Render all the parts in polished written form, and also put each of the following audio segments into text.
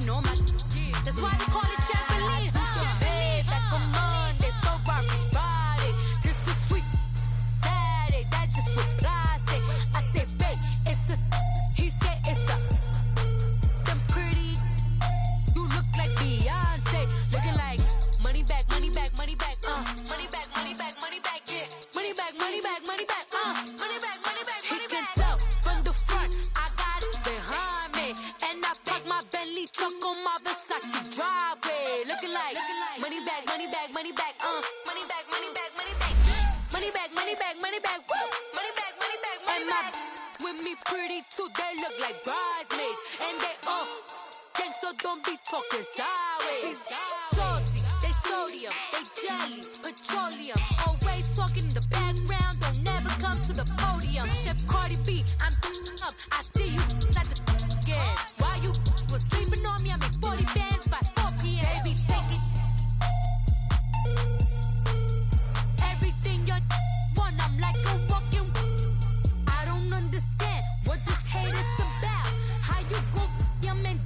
know my. That's why they call it trampoline. Hey, back on Monday, throw Barbie Friday. This is sweet Saturday, that's just what I say. I say, babe, it's a. He said it's a. Them pretty. You look like Beyonce, looking like money back, money back, money back, money back, money back, money back, yeah, money back, money back, money back, money back, money back. He can tell from the front, I got it behind me, and I park my Bentley truck on my Versace driveway, looking like money back, money back, money back, money back, money back, money back, money back, money back, money back, woo, money back, money back, money back. With me pretty too, they look like bridesmaids, and they gang, so don't be talking sideways. Salty, they sodium, they jelly, petroleum. Always talking in the background, don't never come to the podium. Chef Cardi B, I'm up. I see you at the again. While you was sleeping on me, I make 40 bands by 4 p.m. Baby, take it. Everything you want, I'm like a walking. I don't understand what this hate is about. How you go, your man?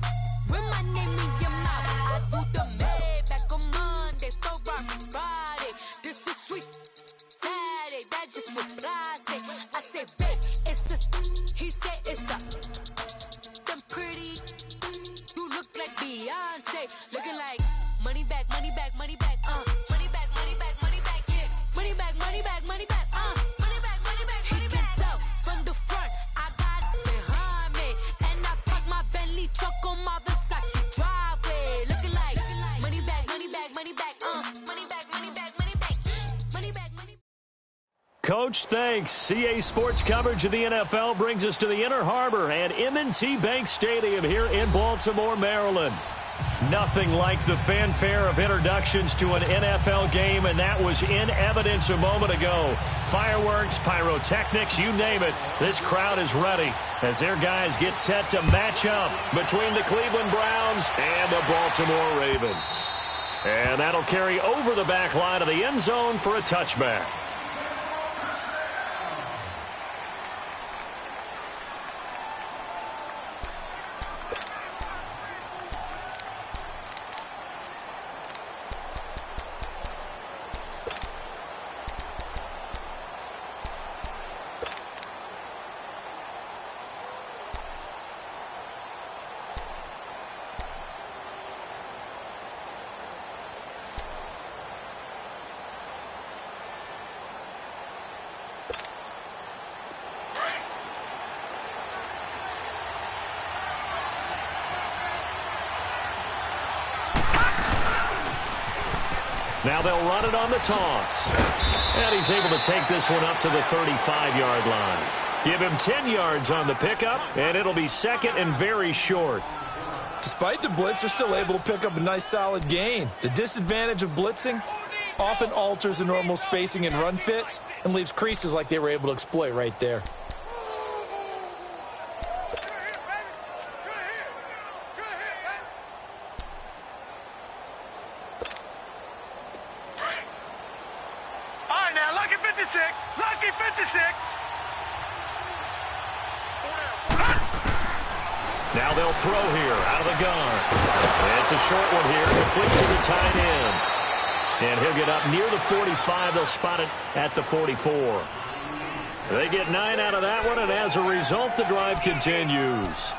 With my name in your mouth, I do the Maybach on Monday, throw Barbie Friday. This is sweet Saturday, that's just what I say. I say, babe, it's a. He said it's a. Them pretty. You look like Beyonce, looking like money back, money back, money back, money back, money back, money back, yeah, money back, money back, money back, money back, money back. He can tell from the front, I got it behind me, and I park my Bentley truck on my Versace driveway, looking like money back, money back, money back, money back, money back, money back, money back, money back. Coach, thanks. CA Sports coverage of the NFL brings us to the Inner Harbor and M&T Bank Stadium here in Baltimore, Maryland. Nothing like the fanfare of introductions to an NFL game, and that was in evidence a moment ago. Fireworks, pyrotechnics, you name it. This crowd is ready as their guys get set to match up between the Cleveland Browns and the Baltimore Ravens. And that'll carry over the back line of the end zone for a touchback. Now they'll run it on the toss. And he's able to take this one up to the 35-yard line. Give him 10 yards on the pickup, and it'll be second and very short. Despite the blitz, they're still able to pick up a nice solid gain. The disadvantage of blitzing often alters the normal spacing and run fits and leaves creases like they were able to exploit right there. Lucky 56. Now they'll throw here out of the gun. It's a short one here, complete to the tight end. And he'll get up near the 45. They'll spot it at the 44. They get 9 out of that one, and as a result, the drive continues.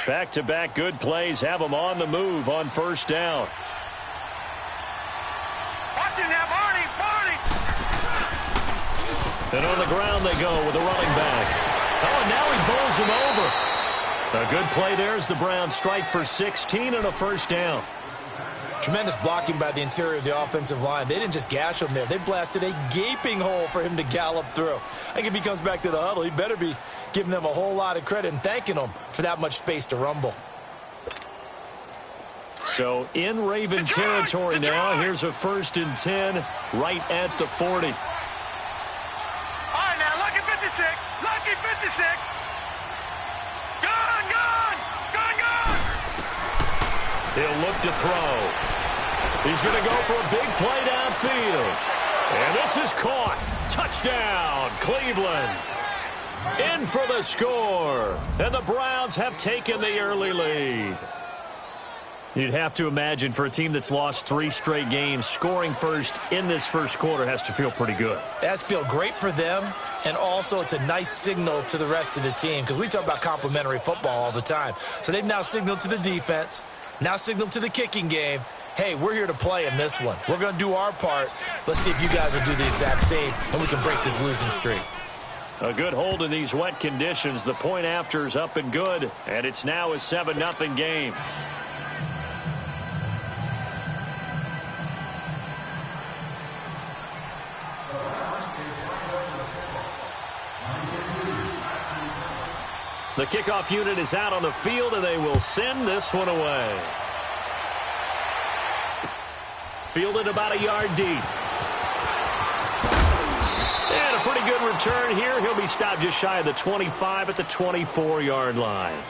Back-to-back good plays have them on the move on first down. Watch it now, Barney! And on the ground they go with a running back. Oh, and now he bowls him over. A good play there as the Browns strike for 16 and a first down. Tremendous blocking by the interior of the offensive line. They didn't just gash him there. They blasted a gaping hole for him to gallop through. I think if he comes back to the huddle, he better be giving them a whole lot of credit and thanking them for that much space to rumble. So in Raven territory now, here's a 1st and 10 right at the 40. All right, now, lucky 56. Lucky 56. Gun! look to throw. He's going to go for a big play downfield. And this is caught. Touchdown, Cleveland. In for the score. And the Browns have taken the early lead. You'd have to imagine for a team that's lost 3 straight games, scoring first in this first quarter has to feel pretty good. That's feel great for them, and also it's a nice signal to the rest of the team because we talk about complimentary football all the time. So they've now signaled to the defense, now signaled to the kicking game, hey, we're here to play in this one. We're going to do our part. Let's see if you guys will do the exact same, and we can break this losing streak. A good hold in these wet conditions. The point after is up and good, and it's now a 7-0 game. The kickoff unit is out on the field, and they will send this one away. Fielded about a yard deep. And a pretty good return here. He'll be stopped just shy of the 25 at the 24-yard line.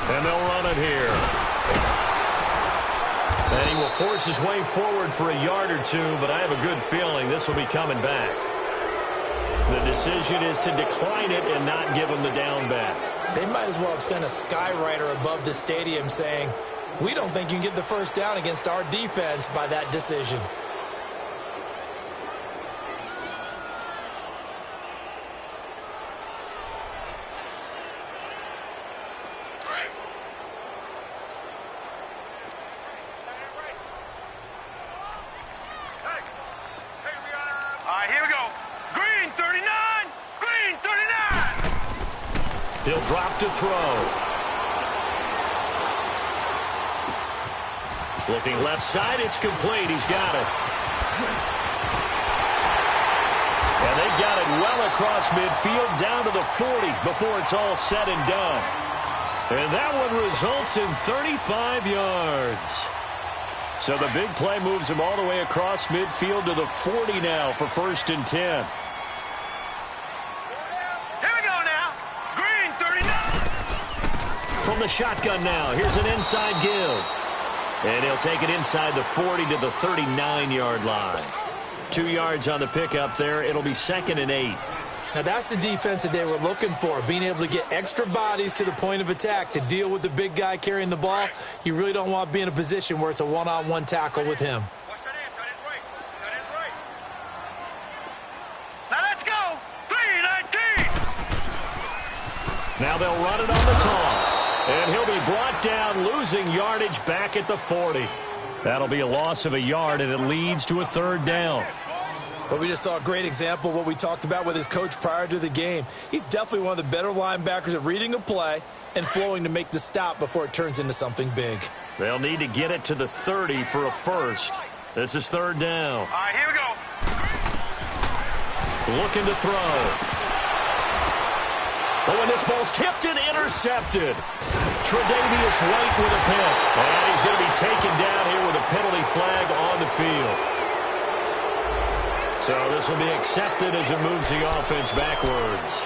And they'll run it here. And he will force his way forward for a yard or two, but I have a good feeling this will be coming back. The decision is to decline it and not give him the down back. They might as well have sent a skywriter above the stadium saying, we don't think you can get the first down against our defense by that decision. He'll drop to throw. Looking left side, it's complete. He's got it. And they got it well across midfield, down to the 40 before it's all said and done. And that one results in 35 yards. So the big play moves him all the way across midfield to the 40 now for 1st and 10. From the shotgun now, here's an inside give. And he'll take it inside the 40 to the 39-yard line. 2 yards on the pickup there. It'll be 2nd and 8. Now that's the defense that they were looking for, being able to get extra bodies to the point of attack to deal with the big guy carrying the ball. You really don't want to be in a position where it's a one-on-one tackle with him. Now let's go. 3-19. Now they'll run it on the toss. And he'll be brought down, losing yardage back at the 40. That'll be a loss of a yard, and it leads to a 3rd down. But we just saw a great example of what we talked about with his coach prior to the game. He's definitely one of the better linebackers at reading a play and flowing to make the stop before it turns into something big. They'll need to get it to the 30 for a first. This is 3rd down. All right, here we go. Looking to throw. Oh, and this ball's tipped and intercepted. Tre'Davious White with a pick. And he's going to be taken down here with a penalty flag on the field. So this will be accepted as it moves the offense backwards.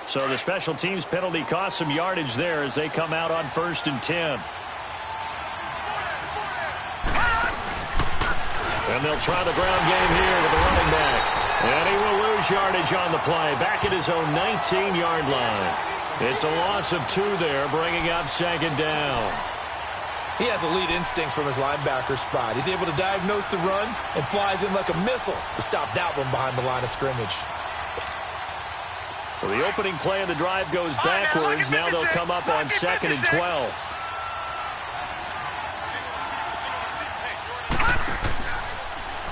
So the special teams penalty cost some yardage there as they come out on 1st and 10. And they'll try the ground game here with the running back. And he will lose yardage on the play, back at his own 19-yard line. It's a loss of 2 there, bringing up 2nd down. He has elite instincts from his linebacker spot. He's able to diagnose the run and flies in like a missile to stop that one behind the line of scrimmage. Well, the opening play of the drive goes backwards. Now they'll come up on 2nd and 12.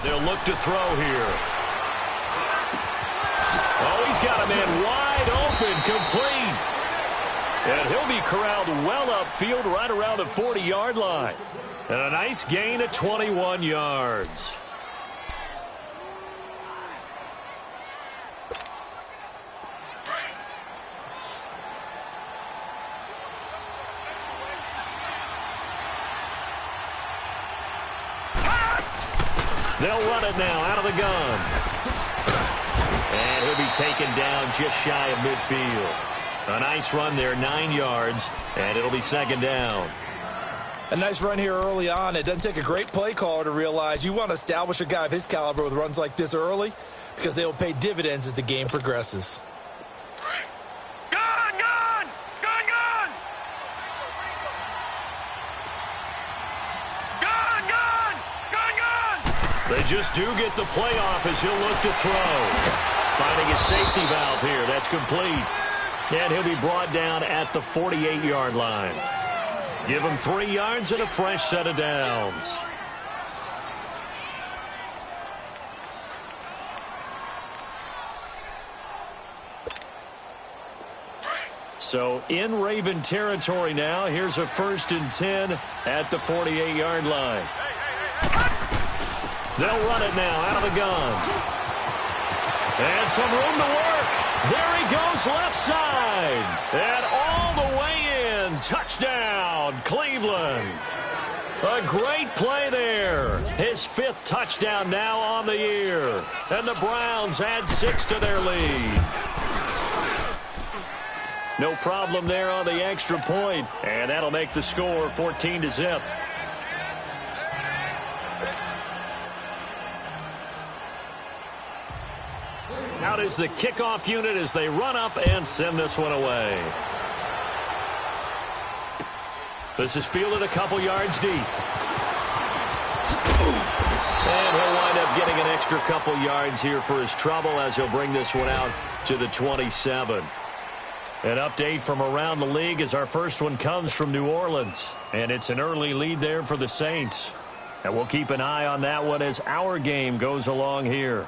They'll look to throw here. Oh, he's got a man wide open, complete. And he'll be corralled well upfield right around the 40-yard line. And a nice gain of 21 yards. They'll run it now out of the gun. And he'll be taken down just shy of midfield. A nice run there, 9 yards, and it'll be 2nd down. A nice run here early on. It doesn't take a great play caller to realize you want to establish a guy of his caliber with runs like this early because they will pay dividends as the game progresses. Gun, gun! Gun, gun! Gun, gun! Gun, gun! They just do get the playoff as he'll look to throw. Finding a safety valve here. That's complete. And he'll be brought down at the 48-yard line. Give him 3 yards and a fresh set of downs. So in Raven territory now. Here's a 1st and 10 at the 48-yard line. They'll run it now out of the gun. And some room to work. There he goes left side. And all the way in. Touchdown, Cleveland. A great play there. His 5th touchdown now on the year. And the Browns add 6 to their lead. No problem there on the extra point. And that'll make the score 14-0. Out is the kickoff unit as they run up and send this one away. This is fielded a couple yards deep. And he'll wind up getting an extra couple yards here for his trouble as he'll bring this one out to the 27. An update from around the league as our first one comes from New Orleans. And it's an early lead there for the Saints. And we'll keep an eye on that one as our game goes along here.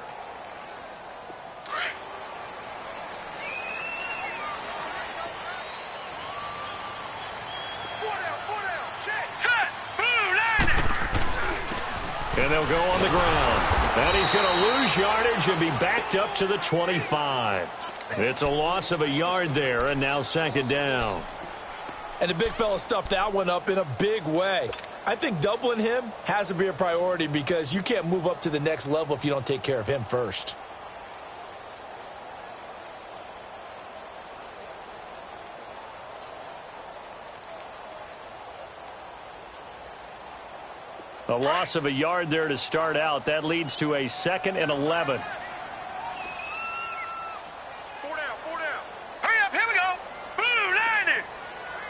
And they'll go on the ground. And he's going to lose yardage and be backed up to the 25. It's a loss of a yard there, and now 2nd down. And the big fella stuffed that one up in a big way. I think doubling him has to be a priority because you can't move up to the next level if you don't take care of him first. A loss of a yard there to start out. That leads to a 2nd and 11. 4 down, 4 down. Hurry up, here we go. Blue 90.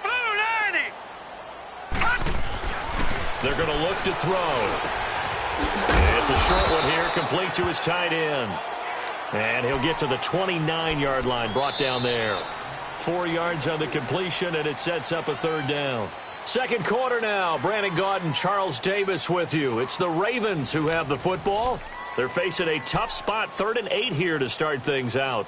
Blue 90. They're going to look to throw. It's a short one here, complete to his tight end. And he'll get to the 29-yard line, brought down there. 4 yards on the completion, and it sets up a 3rd down. Second quarter now. Brandon Gaudin, Charles Davis with you. It's the Ravens who have the football. They're facing a tough spot, 3rd and 8 here to start things out.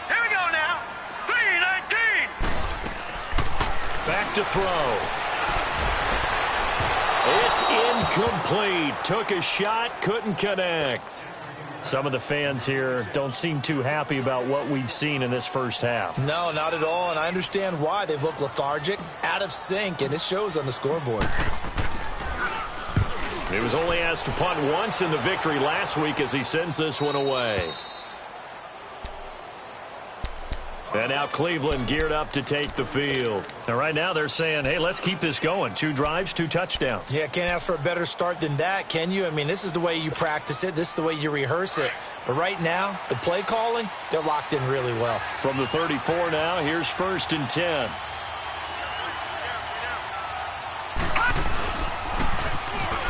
Here we go now. 3-19. Back to throw. It's incomplete. Took a shot, couldn't connect. Some of the fans here don't seem too happy about what we've seen in this first half. No, not at all, and I understand why. They've looked lethargic, out of sync, and it shows on the scoreboard. He was only asked to punt once in the victory last week as he sends this one away. And now Cleveland geared up to take the field. And right now they're saying, hey, let's keep this going. 2 drives, 2 touchdowns. Yeah, can't ask for a better start than that, can you? I mean, this is the way you practice it. This is the way you rehearse it. But right now, the play calling, they're locked in really well. From the 34 now, here's 1st and 10.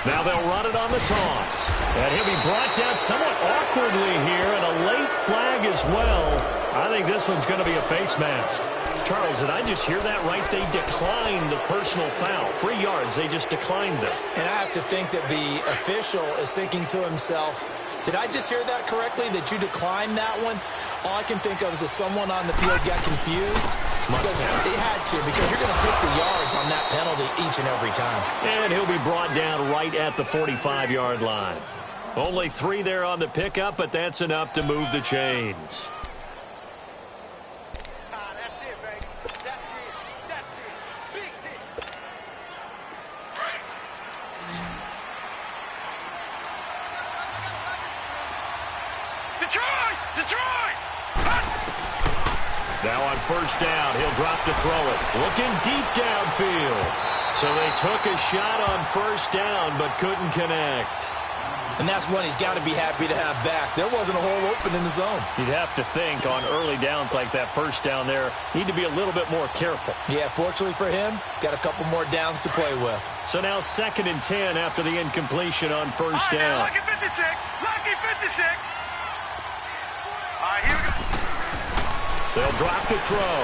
Now they'll run it on the toss. And he'll be brought down somewhat awkwardly here, and a late flag as well. I think this one's going to be a face mask. Charles, did I just hear that right? They declined the personal foul. 3 yards, they just declined them. And I have to think that the official is thinking to himself, did I just hear that correctly, that you declined that one? All I can think of is that someone on the field got confused. Because they had to, because you're going to take the yards on that penalty each and every time. And he'll be brought down right at the 45-yard line. Only 3 there on the pickup, but that's enough to move the chains. Now on 1st down, he'll drop to throw it. Looking deep downfield. So they took a shot on 1st down, but couldn't connect. And that's one he's got to be happy to have back. There wasn't a hole open in the zone. You'd have to think on early downs like that 1st down there, need to be a little bit more careful. Yeah, fortunately for him, got a couple more downs to play with. So now 2nd and 10 after the incompletion on 1st down. Lucky 56. Lucky 56. All right, here we go. They'll drop to throw.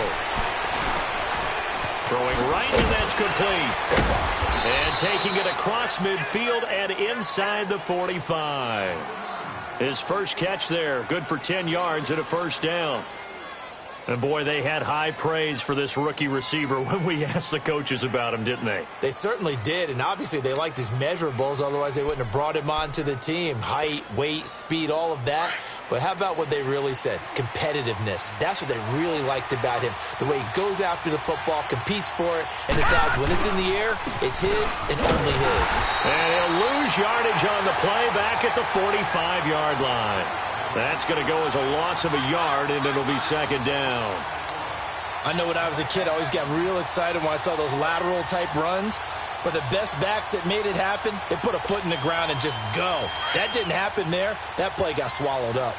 Throwing right, and that's complete. And taking it across midfield and inside the 45. His first catch there, good for 10 yards and a 1st down. And, boy, they had high praise for this rookie receiver when we asked the coaches about him, didn't they? They certainly did, and obviously they liked his measurables. Otherwise, they wouldn't have brought him onto the team. Height, weight, speed, all of that. But how about what they really said? Competitiveness. That's what they really liked about him. The way he goes after the football, competes for it, and decides when it's in the air, it's his and only his. And he'll lose yardage on the play back at the 45-yard line. That's going to go as a loss of a yard, and it'll be 2nd down. I know when I was a kid, I always got real excited when I saw those lateral-type runs. But the best backs that made it happen, they put a foot in the ground and just go. That didn't happen there. That play got swallowed up.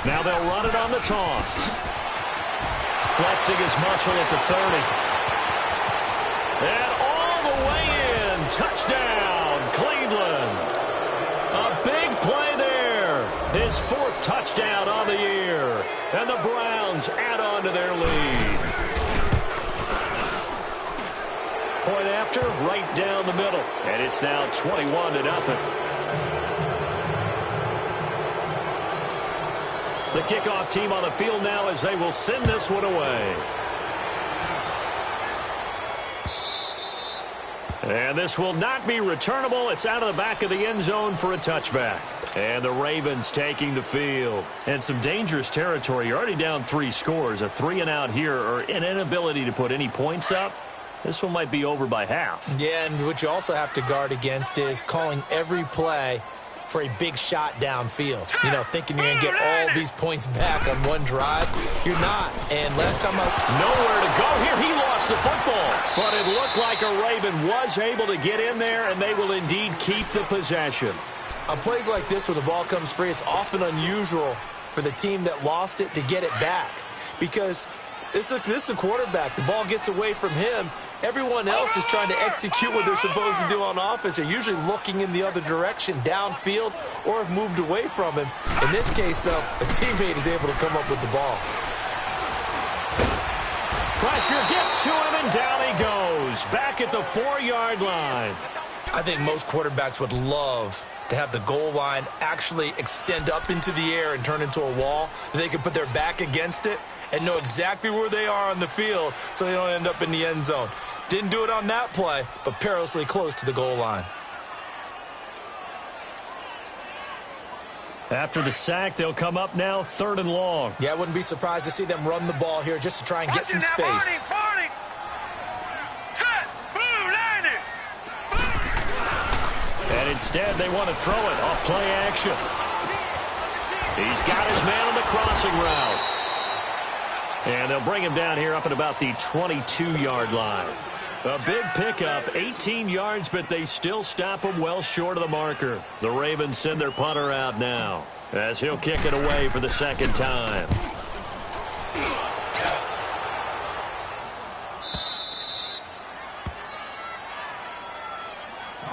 Now they'll run it on the toss. Flexing his muscle at the 30. And all the way in. Touchdown, Cleveland. A big play there. His 4th touchdown on the year. And the Browns add on to their lead. Point after, right down the middle. And it's now 21-0. The kickoff team on the field now as they will send this one away. And this will not be returnable. It's out of the back of the end zone for a touchback. And the Ravens taking the field. And some dangerous territory. You're already down 3 scores. A 3-and-out here, or an inability to put any points up. This one might be over by half. Yeah, and what you also have to guard against is calling every play for a big shot downfield. You know, thinking you're going to get all these points back on one drive. You're not. And last time nowhere to go here. He lost the football. But it looked like a Raven was able to get in there, and they will indeed keep the possession. On plays like this where the ball comes free, it's often unusual for the team that lost it to get it back. Because this is a quarterback. The ball gets away from him. Everyone else is trying to execute what they're supposed to do on offense. They're usually looking in the other direction, downfield, or have moved away from him. In this case, though, a teammate is able to come up with the ball. Pressure gets to him, and down he goes. Back at the 4-yard line. I think most quarterbacks would love to have the goal line actually extend up into the air and turn into a wall. They can put their back against it and know exactly where they are on the field so they don't end up in the end zone. Didn't do it on that play, but perilously close to the goal line. After the sack, they'll come up now 3rd and long. Yeah, I wouldn't be surprised to see them run the ball here just to try and get some space. Party. Set. Blue, landing. And instead, they want to throw it off play action. He's got his man on the crossing route. And they'll bring him down here up at about the 22-yard line. A big pickup, 18 yards, but they still stop him well short of the marker. The Ravens send their punter out now as he'll kick it away for the second time.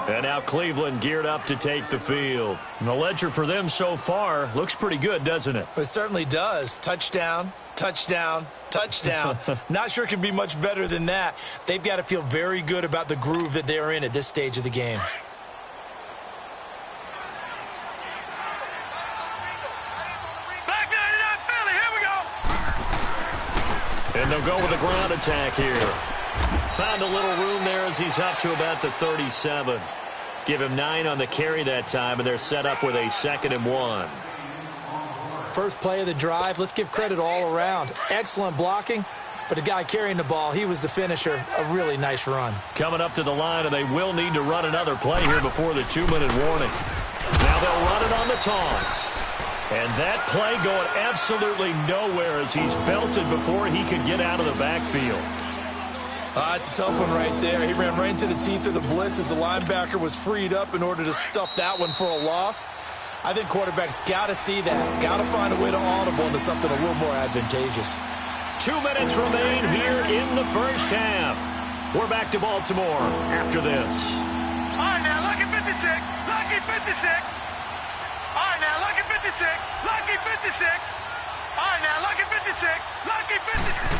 And now Cleveland geared up to take the field. And the ledger for them so far looks pretty good, doesn't it? It certainly does. Touchdown, touchdown, touchdown. Not sure it can be much better than that. They've got to feel very good about the groove that they're in at this stage of the game. Back 99 Philly, here we go. And they'll go with a ground attack here. Found a little room there as he's up to about the 37. Give him 9 on the carry that time, and they're set up with a 2nd and 1. First play of the drive, let's give credit all around. Excellent blocking, but the guy carrying the ball, he was the finisher. A really nice run. Coming up to the line, and they will need to run another play here before the 2-minute warning. Now they'll run it on the toss. And that play going absolutely nowhere as he's belted before he could get out of the backfield. It's a tough one right there. He ran right into the teeth of the blitz as the linebacker was freed up in order to stuff that one for a loss. I think quarterbacks got to see that. Got to find a way to audible into something a little more advantageous. 2 minutes remain here in the first half. We're back to Baltimore after this. All right, now, lucky 56. Lucky 56. All right, now, lucky 56. Lucky 56. All right, now, lucky 56. Lucky 56.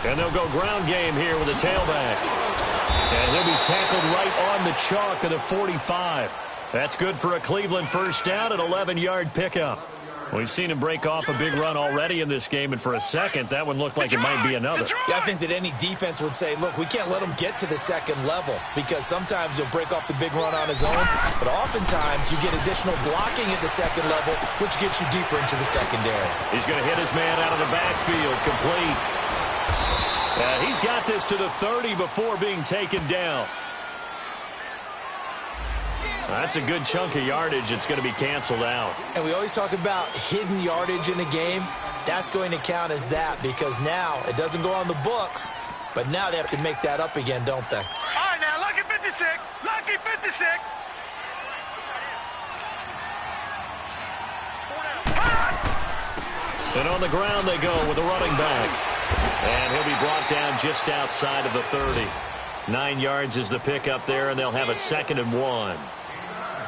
And they'll go ground game here with a tailback. And he'll be tackled right on the chalk of the 45. That's good for a Cleveland first down, an 11-yard pickup. We've seen him break off a big run already in this game, and for a second, that one looked like it might be another. Yeah, I think that any defense would say, look, we can't let him get to the second level because sometimes he'll break off the big run on his own, but oftentimes you get additional blocking at the second level, which gets you deeper into the secondary. He's going to hit his man out of the backfield, complete. He's got this to the 30 before being taken down. That's a good chunk of yardage. It's going to be canceled out. And we always talk about hidden yardage in a game. That's going to count as that because now it doesn't go on the books, but now they have to make that up again, don't they? All right, now, lucky 56. Lucky 56. And on the ground they go with a running back. And he'll be brought down just outside of the 30. 9 yards is the pickup there, and they'll have a 2nd and 1.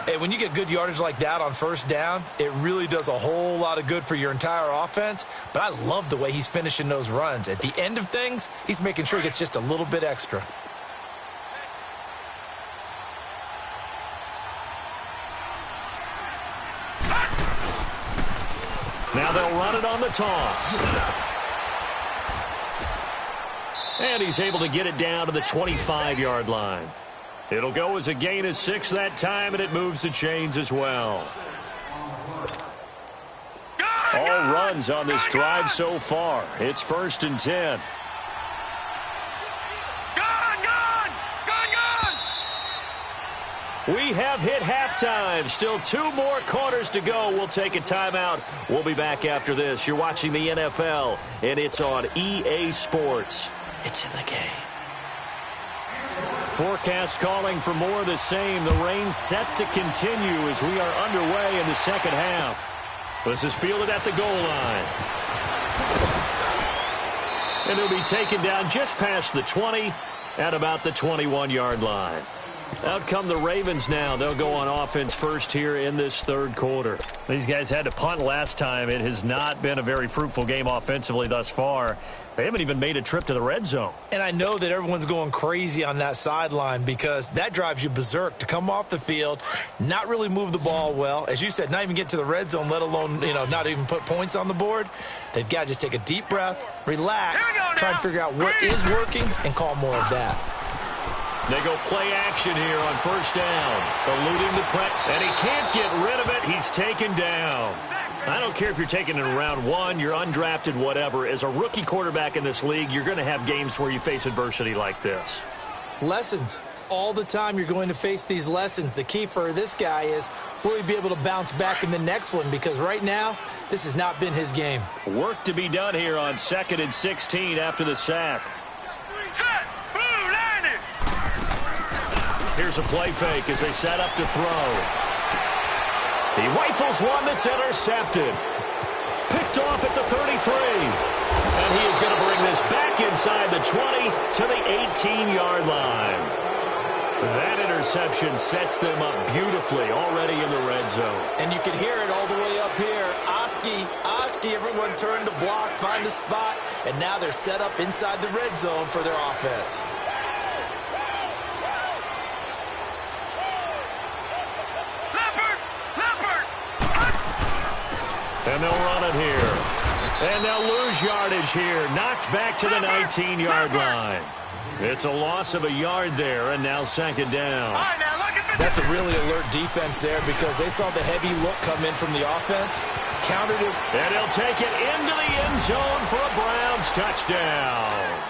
Hey, when you get good yardage like that on first down, it really does a whole lot of good for your entire offense. But I love the way he's finishing those runs. At the end of things, he's making sure he gets just a little bit extra. Now they'll run it on the toss. And he's able to get it down to the 25-yard line. It'll go as a gain of 6 that time, and it moves the chains as well. All runs on this drive so far. It's 1st and 10. We have hit halftime. Still 2 more quarters to go. We'll take a timeout. We'll be back after this. You're watching the NFL, and it's on EA Sports. It's in the game. Forecast calling for more of the same. The rain set to continue as we are underway in the second half. This is fielded at the goal line. And it'll be taken down just past the 20 at about the 21-yard line. Out come the Ravens now. They'll go on offense first here in this third quarter. These guys had to punt last time. It has not been a very fruitful game offensively thus far. They haven't even made a trip to the red zone. And I know that everyone's going crazy on that sideline because that drives you berserk to come off the field, not really move the ball well. As you said, not even get to the red zone, let alone, not even put points on the board. They've got to just take a deep breath, relax, try and figure out what is working, and call more of that. They go play action here on first down. Eluding the press, and he can't get rid of it. He's taken down. I don't care if you're taking it in round 1, you're undrafted, whatever. As a rookie quarterback in this league, you're going to have games where you face adversity like this. Lessons. All the time you're going to face these lessons. The key for this guy is, will he be able to bounce back in the next one? Because right now, this has not been his game. Work to be done here on 2nd and 16 after the sack. Set. Blue line. Here's a play fake as they set up to throw. He rifles one that's intercepted. Picked off at the 33. And he is going to bring this back inside the 20 to the 18-yard line. That interception sets them up beautifully already in the red zone. And you can hear it all the way up here. Oski, everyone turned to block, find a spot, and now they're set up inside the red zone for their offense. And they'll run it here. And they'll lose yardage here. Knocked back to the 19-yard line. It's a loss of a yard there, and now second down. That's a really alert defense there because they saw the heavy look come in from the offense, countered it. And he'll take it into the end zone for a Browns touchdown.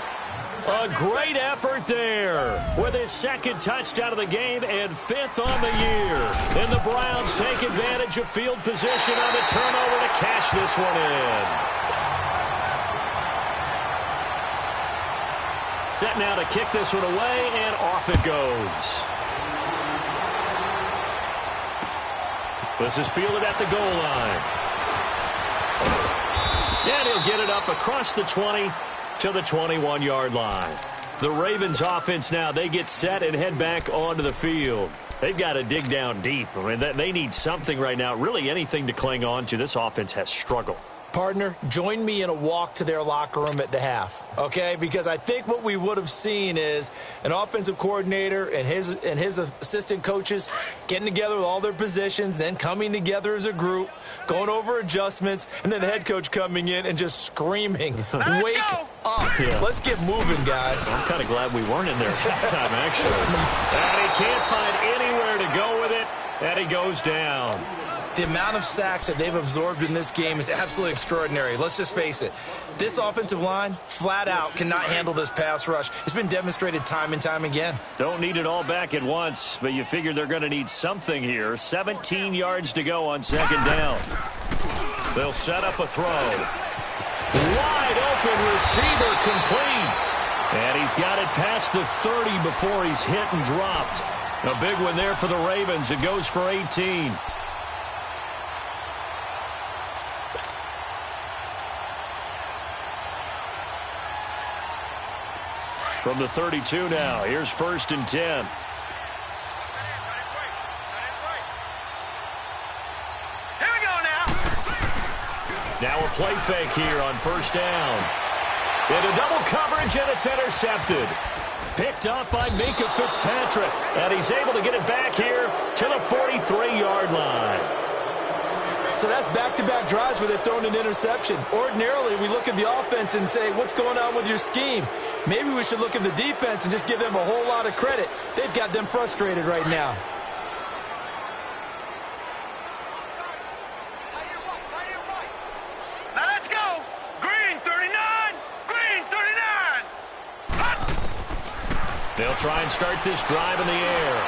A great effort there with his second touchdown of the game and fifth on the year. And the Browns take advantage of field position on the turnover to cash this one in. Set now to kick this one away, and off it goes. This is fielded at the goal line. And he'll get it up across the 20 to the 21-yard line. The Ravens offense now, they get set and head back onto the field. They've got to dig down deep. I mean, they need something right now, really anything to cling on to. This offense has struggled. Partner, join me in a walk to their locker room at the half, okay? Because I think what we would have seen is an offensive coordinator and his assistant coaches getting together with all their positions, then coming together as a group, going over adjustments, and then the head coach coming in and just screaming, wake up. Yeah. Let's get moving, guys. I'm kind of glad we weren't in there at halftime, actually. And he can't find anywhere to go with it, and he goes down. The amount of sacks that they've absorbed in this game is absolutely extraordinary. Let's just face it. This offensive line, flat out, cannot handle this pass rush. It's been demonstrated time and time again. Don't need it all back at once, but you figure they're going to need something here. 17 yards to go on second down. They'll set up a throw. Wide open receiver complete. And he's got it past the 30 before he's hit and dropped. A big one there for the Ravens. It goes for 18. From the 32 now, here's 1st and 10. Here we go now. Now a play fake here on 1st down. Into double coverage, and it's intercepted. Picked up by Minkah Fitzpatrick, and he's able to get it back here to the 43-yard line. So that's back-to-back drives where they've thrown an interception. Ordinarily, we look at the offense and say, what's going on with your scheme? Maybe we should look at the defense and just give them a whole lot of credit. They've got them frustrated right now. Now let's go. Green 39. Green 39. They'll try and start this drive in the air.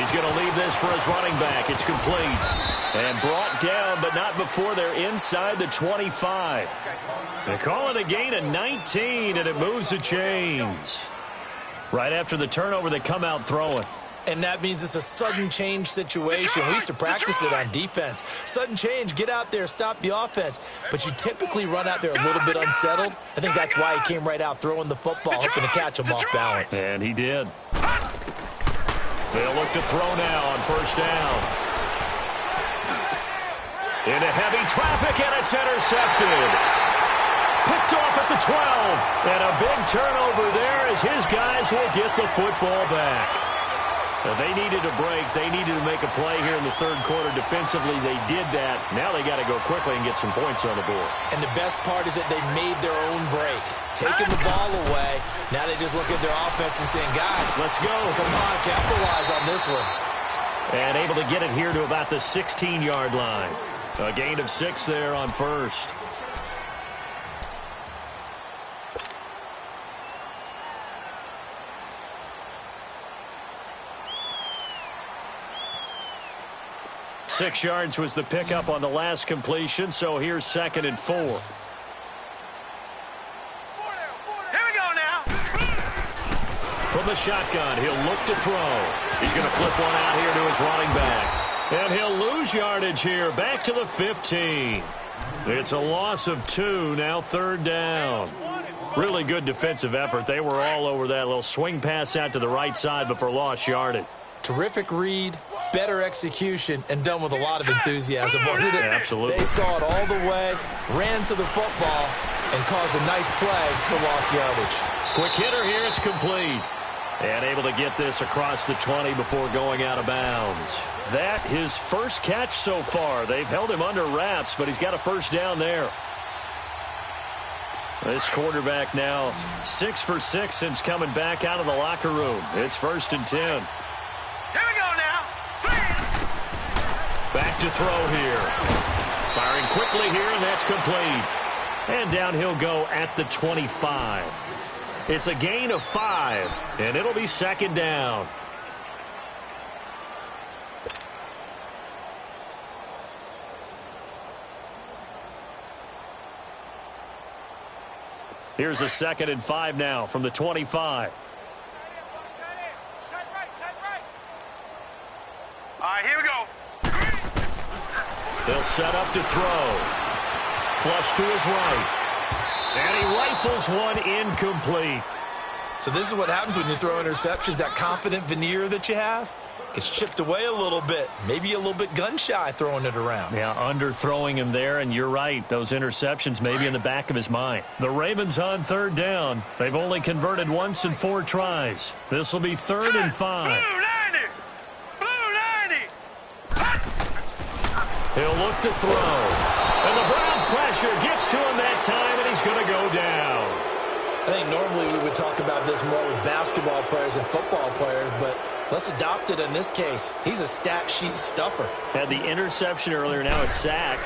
He's going to leave this for his running back. It's complete. And brought down, but not before they're inside the 25. They call it a gain of 19, and it moves the chains. Right after the turnover, they come out throwing. And that means it's a sudden change situation. We used to practice it on defense. Sudden change, get out there, stop the offense. But you typically run out there a little bit unsettled. I think that's why he came right out throwing the football, hoping to catch him off balance. And he did. They'll look to throw now on 1st down. Into heavy traffic, and it's intercepted. Picked off at the 12. And a big turnover there as his guys will get the football back. Now, they needed a break. They needed to make a play here in the third quarter. Defensively, they did that. Now they got to go quickly and get some points on the board. And the best part is that they made their own break. Taking the ball away. Now they just look at their offense and saying, guys, let's go. Come on, capitalize on this one. And able to get it here to about the 16-yard line. A gain of 6 there on 1st. Six yards was the pickup on the last completion, so here's 2nd and 4. Here we go now. From the the shotgun. He'll look to throw. He's going to flip one out here to his running back. And he'll lose yardage here. Back to the 15. It's a loss of 2, now 3rd down. Really good defensive effort. They were all over that little swing pass out to the right side before lost yardage. Terrific read, better execution, and done with a lot of enthusiasm. Yeah, absolutely. They saw it all the way, ran to the football, and caused a nice play for lost yardage. Quick hitter here, it's complete. And able to get this across the 20 before going out of bounds. That his first catch so far. They've held him under wraps, but he's got a first down there. This quarterback now 6 for 6 since coming back out of the locker room. It's 1st and 10. Here we go now. Back to throw here. Firing quickly here, and that's complete. And down he'll go at the 25. It's a gain of 5, and it'll be 2nd down. Here's a 2nd and 5 now from the 25. All right, here we go. They'll set up to throw. Flush to his right. And he rifles one incomplete. So this is what happens when you throw interceptions. That confident veneer that you have gets chipped away a little bit. Maybe a little bit gun-shy throwing it around. Yeah, underthrowing him there, and you're right. Those interceptions may be in the back of his mind. The Ravens on 3rd down. They've only converted once in 4 tries. This will be 3rd and 5. Blue 90. He'll look to throw. And the Browns pressure gets to him that time, and he's going to go down. I think normally we would talk about this more with basketball players and football players, but let's adopt it in this case. He's a stat sheet stuffer. Had the interception earlier, now a sack.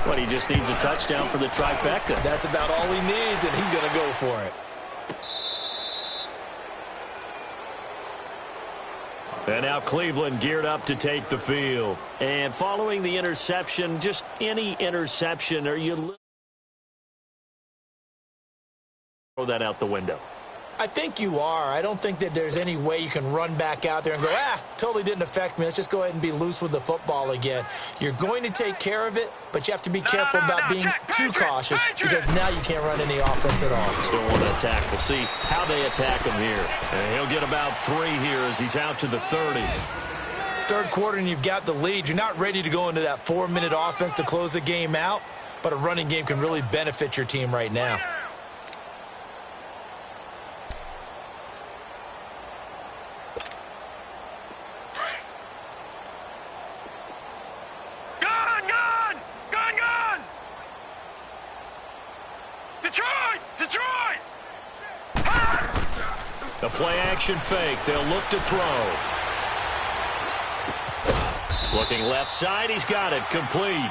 But he just needs a touchdown for the trifecta. That's about all he needs, and he's going to go for it. And now Cleveland geared up to take the field. And following the interception, just any interception, are you throw that out the window? I think you are. I don't think that there's any way you can run back out there and go, totally didn't affect me. Let's just go ahead and be loose with the football again. You're going to take care of it, but you have to be careful about being too cautious because now you can't run any offense at all. Still want to attack. We'll see how they attack him here. And he'll get about 3 here as he's out to the 30. 3rd quarter and you've got the lead. You're not ready to go into that 4-minute offense to close the game out, but a running game can really benefit your team right now. The play-action fake. They'll look to throw. Looking left side. He's got it. Complete.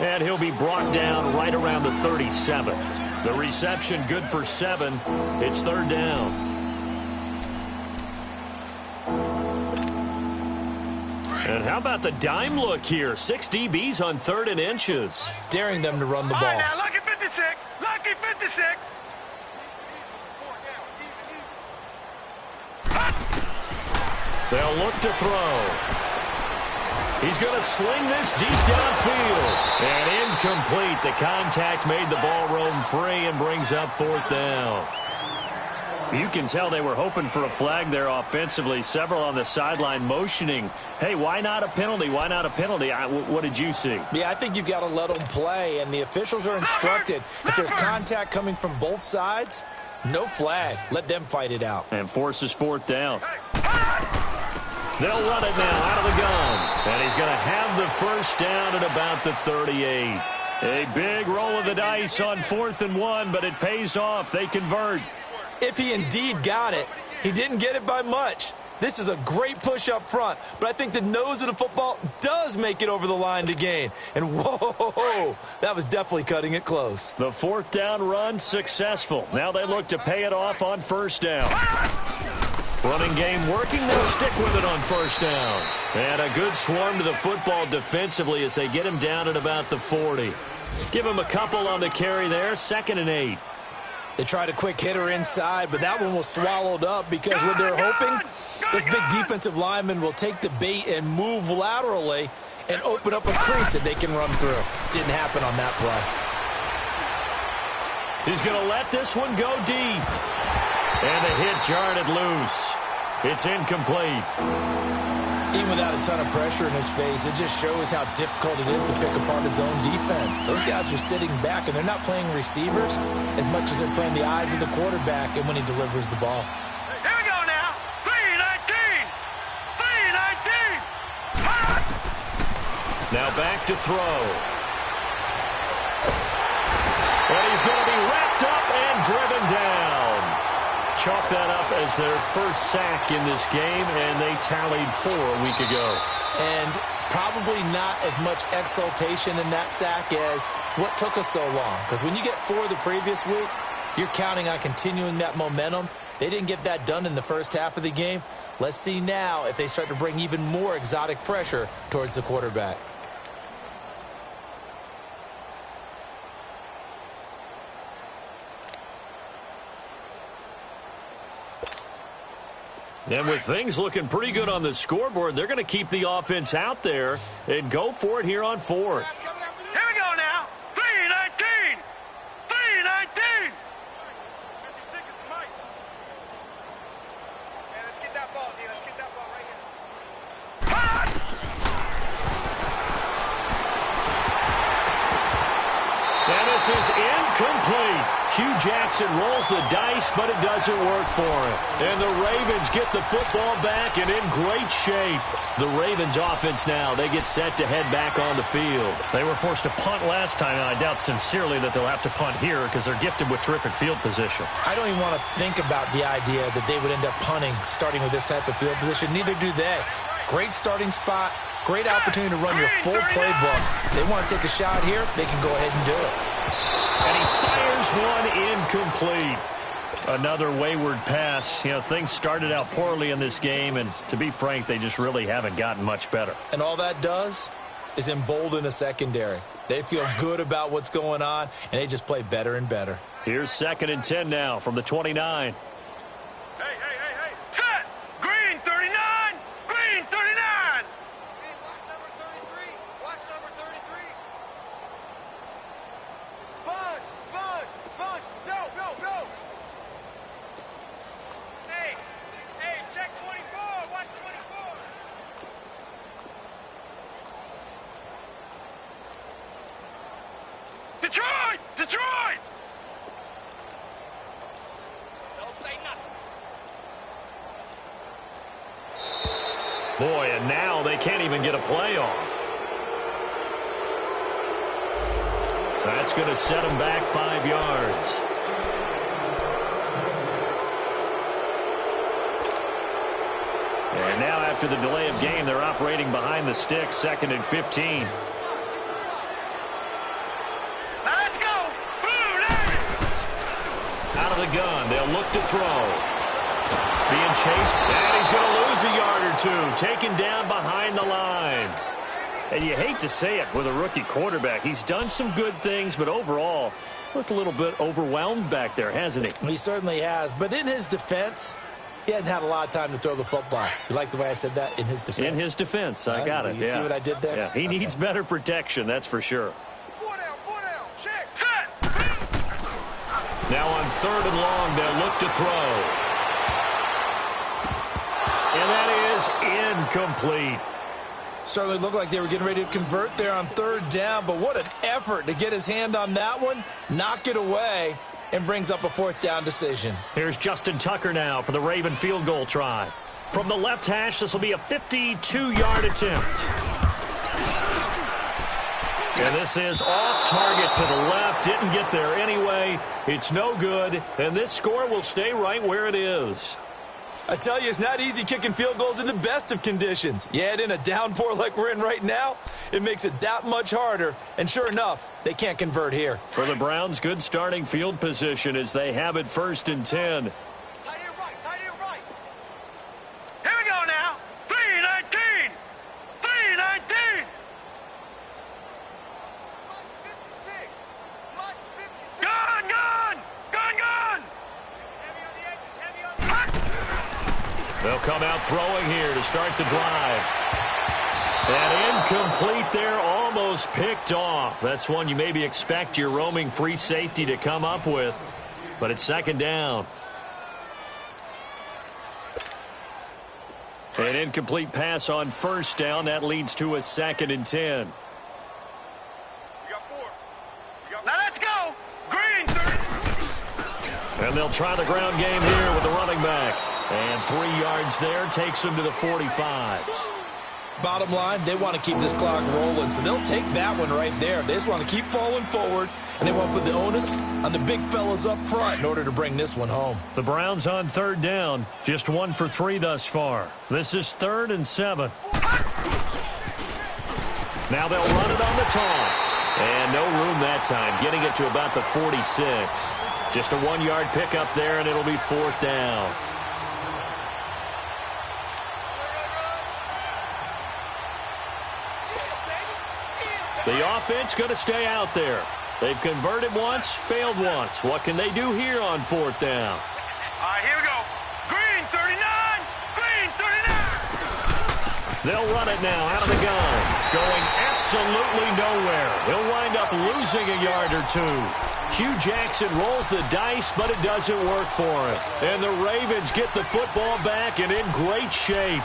And he'll be brought down right around the 37. The reception good for 7. It's 3rd down. And how about the dime look here? 6 DBs on 3rd and inches. Daring them to run the ball. All right, now, lucky 56. Lucky 56. They'll look to throw. He's going to sling this deep downfield. And incomplete. The contact made the ball roam free and brings up 4th down. You can tell they were hoping for a flag there offensively. Several on the sideline motioning. Hey, why not a penalty? Why not a penalty? What did you see? Yeah, I think you've got to let them play, and the officials are instructed. If there's contact coming from both sides, no flag. Let them fight it out. And forces 4th down. They'll run it now out of the gun. And he's going to have the first down at about the 38. A big roll of the dice on 4th and 1, but it pays off. They convert. If he indeed got it, he didn't get it by much. This is a great push up front, but I think the nose of the football does make it over the line to gain. And whoa, that was definitely cutting it close. The 4th down run successful. Now they look to pay it off on 1st down. Running game working. They'll stick with it on 1st down. And a good swarm to the football defensively as they get him down at about the 40. Give him a couple on the carry there. 2nd and 8. They tried a quick hitter inside, but that one was swallowed up because when they're hoping, this big defensive lineman will take the bait and move laterally and open up a crease that they can run through. Didn't happen on that play. He's going to let this one go deep. And the hit jarred it loose. It's incomplete. Even without a ton of pressure in his face, it just shows how difficult it is to pick apart his own defense. Those guys are sitting back, and they're not playing receivers as much as they're playing the eyes of the quarterback and when he delivers the ball. Here we go now. 3-19. 3-19. Now back to throw. And he's going to be wrapped up and driven down. Chalk that up as their first sack in this game, and they tallied 4 a week ago. And probably not as much exultation in that sack as what took us so long. Because when you get 4 the previous week, you're counting on continuing that momentum. They didn't get that done in the first half of the game. Let's see now if they start to bring even more exotic pressure towards the quarterback. And with things looking pretty good on the scoreboard, they're going to keep the offense out there and go for it here on 4th. Here we go now. 3-19. 3-19. Let's get that ball, D. Let's get that ball right here. And this is incomplete. Hugh Jackson rolls the dice, but it doesn't work for him. And the Ravens get the football back and in great shape. The Ravens offense now, they get set to head back on the field. They were forced to punt last time, and I doubt sincerely that they'll have to punt here because they're gifted with terrific field position. I don't even want to think about the idea that they would end up punting starting with this type of field position. Neither do they. Great starting spot. Great opportunity to run your full playbook. They want to take a shot here, they can go ahead and do it. And he fires one incomplete. Another wayward pass. You know, things started out poorly in this game, and to be frank, they just really haven't gotten much better. And all that does is embolden a secondary. They feel good about what's going on, and they just play better and better. Here's 2nd and 10 now from the 29. Hey. Set. Green 39. Green 39. Watch number 33. Watch number 33. Sponge. Go. Hey, check 24. Watch 24. Detroit. Don't say nothing. Boy, and now they can't even get a playoff. That's going to set them back 5 yards. And now after the delay of game, they're operating behind the sticks, 2nd and 15. Let's go. Out of the gun, they'll look to throw. Being chased, and he's going to lose a yard or 2, taken down behind the line. And you hate to say it with a rookie quarterback. He's done some good things, but overall, looked a little bit overwhelmed back there, hasn't he? He certainly has. But in his defense, he hadn't had a lot of time to throw the football. You like the way I said that? In his defense. In his defense. I got it. You see what I did there? Yeah, he needs better protection, that's for sure. 4 down. Check. Set. Now on 3rd and long, they'll look to throw. And that is incomplete. Certainly looked like they were getting ready to convert there on 3rd down, but what an effort to get his hand on that one, knock it away, and brings up a 4th down decision. Here's Justin Tucker now for the Raven field goal try. From the left hash, this will be a 52-yard attempt. And this is off target to the left. Didn't get there anyway. It's no good, and this score will stay right where it is. I tell you, it's not easy kicking field goals in the best of conditions. You add in a downpour like we're in right now, it makes it that much harder. And sure enough, they can't convert here. For the Browns, good starting field position as they have it 1st and 10. Tight end right. Here we go now. 3-19. 3-19. 56. Gun. They'll come out throwing here to start the drive. And incomplete there, almost picked off. That's one you maybe expect your roaming free safety to come up with. But it's second down. An incomplete pass on first down. That leads to a 2nd and 10. Now let's go. Green 30. And they'll try the ground game here with the running back. And 3 yards there takes them to the 45. Bottom line, they want to keep this clock rolling, so they'll take that one right there. They just want to keep falling forward, and they want to put the onus on the big fellas up front in order to bring this one home. The Browns on third down, just 1 for 3 thus far. This is 3rd and 7. Now they'll run it on the toss. And no room that time, getting it to about the 46. Just a 1-yard pickup there, and it'll be 4th down. The offense going to stay out there. They've converted once, failed once. What can they do here on 4th down? All right, here we go. Green 39. Green 39. They'll run it now out of the gun. Going absolutely nowhere. He'll wind up losing a yard or 2. Hugh Jackson rolls the dice, but it doesn't work for him. And the Ravens get the football back and in great shape.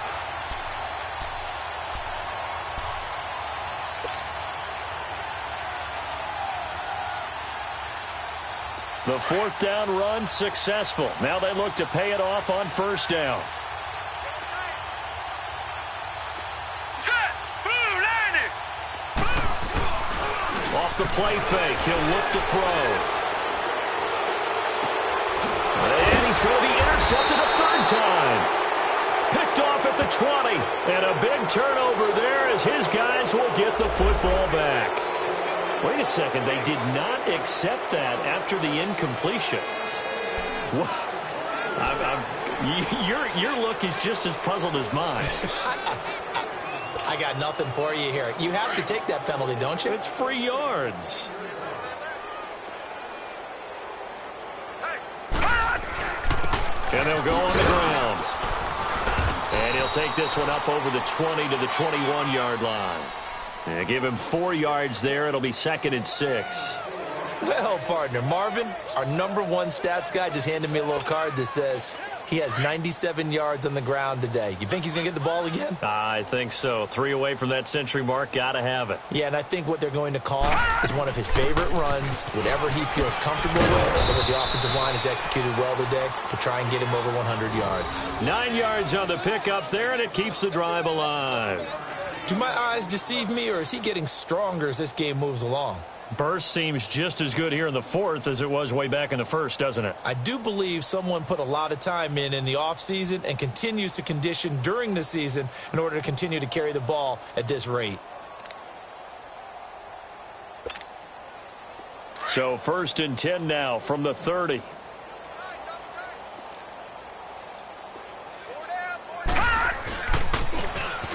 The 4th down run successful. Now they look to pay it off on first down. Set. Blue landed. Off the play fake, he'll look to throw. And he's going to be intercepted a 3rd time. Picked off at the 20. And a big turnover there as his guys will get the football back. Wait a second, they did not accept that after the incompletion. Your look is just as puzzled as mine. I got nothing for you here. You have to take that penalty, don't you? It's free yards. And they'll go on the ground. And he'll take this one up over the 20 to the 21-yard line. And give him 4 yards there. It'll be 2nd and 6. Well, partner, Marvin, our number 1 stats guy, just handed me a little card that says he has 97 yards on the ground today. You think he's going to get the ball again? I think so. 3 away from that century mark. Got to have it. Yeah, and I think what they're going to call is one of his favorite runs, whatever he feels comfortable with, and what the offensive line has executed well today to try and get him over 100 yards. 9 yards on the pickup there, and it keeps the drive alive. Do my eyes deceive me, or is he getting stronger as this game moves along? Burst seems just as good here in the 4th as it was way back in the 1st, doesn't it? I do believe someone put a lot of time in the offseason and continues to condition during the season in order to continue to carry the ball at this rate. So 1st and 10 now from the 30.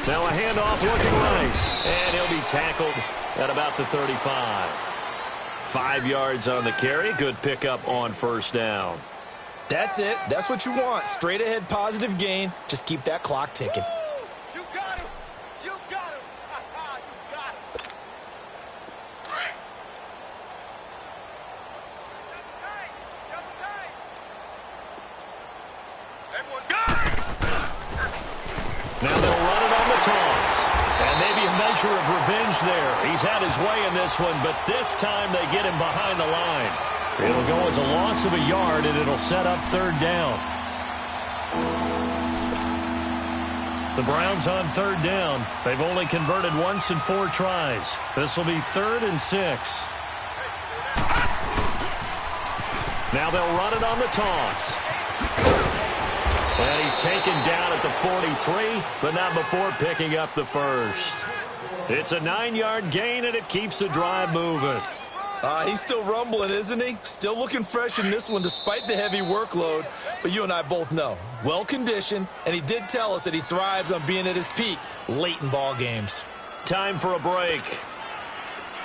Now a handoff looking right. And he'll be tackled at about the 35. 5 yards on the carry. Good pickup on first down. That's it. That's what you want. Straight ahead positive gain. Just keep that clock ticking. You got him. You got him. You got him. Double tight. Everyone got it. Now they'll run it on the toss. And maybe a measure of revenge there. He's had his way in this one, but this time they get him behind the line. It'll go as a loss of a yard, and it'll set up 3rd down. The Browns on 3rd down. They've only converted once in 4 tries. This will be 3rd and 6. Now they'll run it on the toss. And he's taken down at the 43, but not before picking up the 1st. It's a 9-yard gain, and it keeps the drive moving. He's still rumbling, isn't he? Still looking fresh in this one despite the heavy workload. But you and I both know, well-conditioned, and he did tell us that he thrives on being at his peak late in ball games. Time for a break.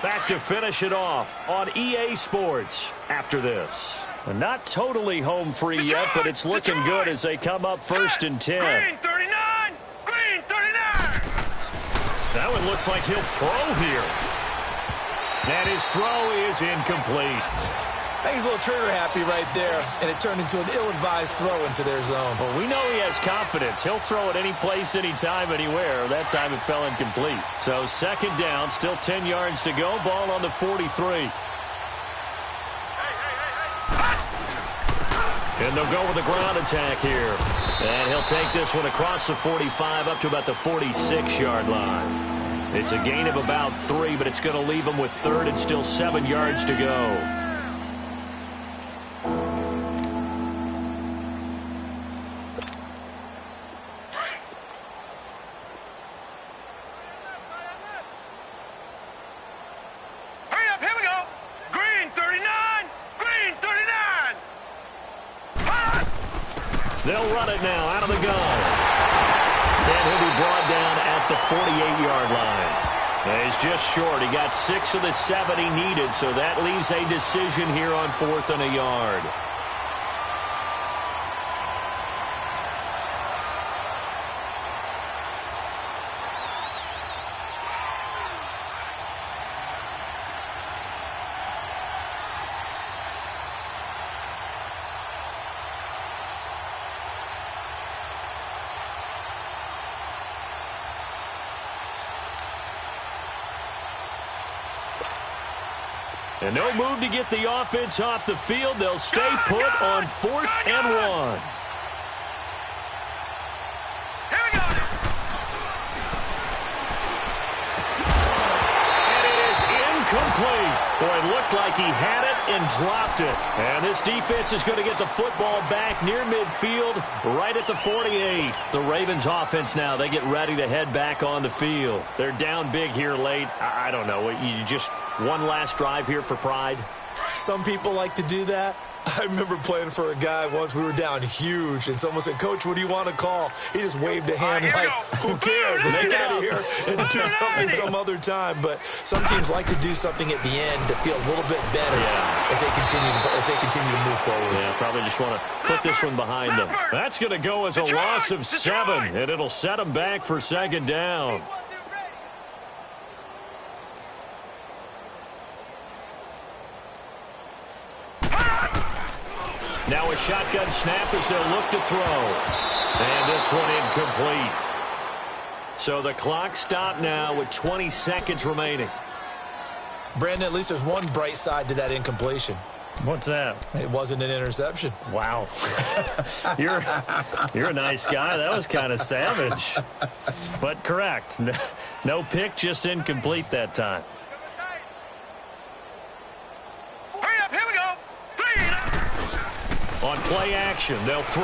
Back to finish it off on EA Sports after this. Not totally home free yet, but it's looking good as they come up 1st and 10. Green 39! Green 39! That one looks like he'll throw here. And his throw is incomplete. I think he's a little trigger happy right there, and it turned into an ill-advised throw into their zone. Well, we know he has confidence. He'll throw it any place, anytime, anywhere. That time it fell incomplete. So 2nd down, still 10 yards to go. Ball on the 43. And they'll go with a ground attack here. And he'll take this one across the 45 up to about the 46-yard line. It's a gain of about 3, but it's going to leave him with 3rd and still 7 yards to go. They'll run it now out of the gun. And he'll be brought down at the 48-yard line. And he's just short. He got 6 of the 7 he needed, so that leaves a decision here on 4th and a yard. And no move to get the offense off the field. They'll stay put on 4th and 1. Here we go. And it is incomplete. Boy, it looked like he had it and dropped it. And this defense is going to get the football back near midfield, right at the 48. The Ravens offense now, they get ready to head back on the field. They're down big here late. I don't know. You just one last drive here for pride? Some people like to do that. I remember playing for a guy once. We were down huge, and someone said, "Coach, what do you want to call?" He just waved a hand like, "Who cares? Let's get out of here and do something some other time." But some teams like to do something at the end to feel a little bit better as they continue to move forward. Yeah, probably just want to put this one behind them. That's going to go as a loss of 7, and it'll set them back for 2nd down. Now a shotgun snap as they'll look to throw. And this one incomplete. So the clock stopped now with 20 seconds remaining. Brandon, at least there's one bright side to that incompletion. What's that? It wasn't an interception. Wow. You're a nice guy. That was kind of savage. But correct. No pick, just incomplete that time. Hurry up, here we go. 3. On play action, they'll throw.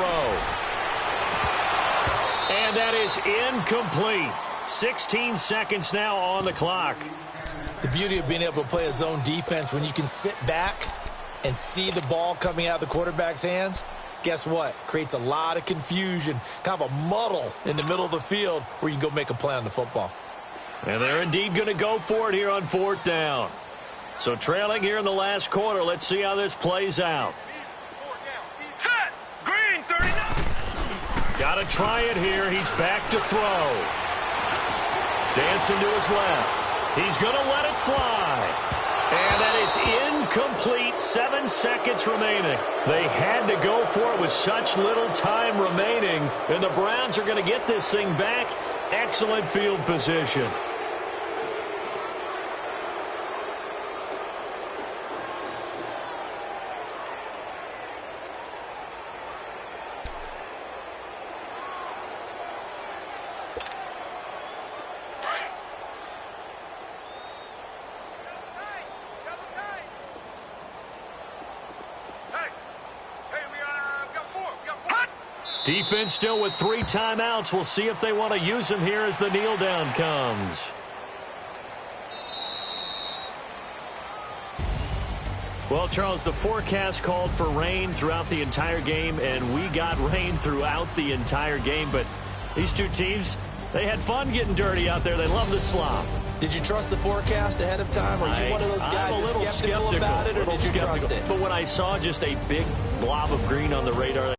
And that is incomplete. 16 seconds now on the clock. The beauty of being able to play a zone defense, when you can sit back and see the ball coming out of the quarterback's hands, guess what? Creates a lot of confusion, kind of a muddle in the middle of the field where you can go make a play on the football. And they're indeed going to go for it here on 4th down. So trailing here in the last quarter, let's see how this plays out. Set. Green 39. Got to try it here. He's back to throw. Dancing to his left. He's going to let it fly. And that is incomplete. 7 seconds remaining. They had to go for it with such little time remaining. And the Browns are going to get this thing back. Excellent field position. Defense still with 3 timeouts. We'll see if they want to use them here as the kneel down comes. Well, Charles, the forecast called for rain throughout the entire game, and we got rain throughout the entire game. But these two teams, They had fun getting dirty out there. They love the slop. Did you trust the forecast ahead of time? Are you one of those guys I'm a little skeptical about it, or did you trust it? But when I saw just a big blob of green on the radar,